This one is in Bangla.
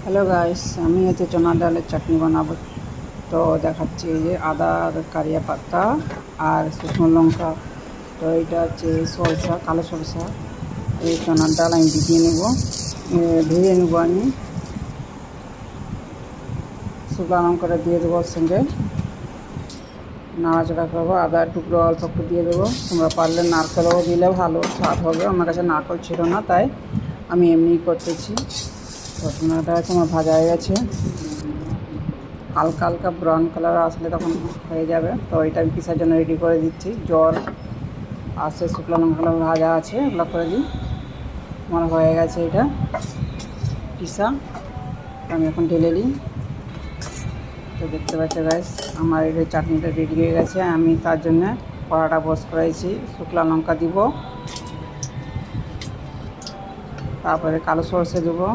হ্যালো গাইস, আমি হচ্ছে চনার ডালের চাটনি বানাবো। তো দেখাচ্ছি এই যে আদা আর কারিয়া পাতা আর শুকনো লঙ্কা। তো এটা হচ্ছে সরষা, কালো সরষা। এই চনার ডাল আমি ভিজিয়ে নেব, ধুয়ে নেবো আমি। শুকনো লঙ্কাটা দিয়ে দেবো, ওর সঙ্গে নাড়াচাড়া করবো। আদার টুকরো অল্প একটু দিয়ে দেবো। তোমরা পারলে নারকেলও দিলে ভালো স্বাদ হবে। আমার কাছে নারকেল ছিল না, তাই আমি এমনিই করতেছি। ঘটনাটা আছে আমার ভাজা হয়ে গেছে, হালকা হালকা ব্রাউন কালার আসলে তখন হয়ে যাবে। তো এটা আমি পিসার জন্য রেডি করে দিচ্ছি। জল আছে, শুকনো লঙ্কা ভাজা আছে, ওগুলো করে দিই। আমার হয়ে গেছে এটা পিসা, আমি এখন ঢেলে নিই। তো দেখতে পাচ্ছ গাইস, আমার এই চাটনিটা রেডি হয়ে গেছে। আমি তার জন্য কড়াটা বস করেছি, শুকনো লঙ্কা দিব, তারপরে কালো সরষে দেবো,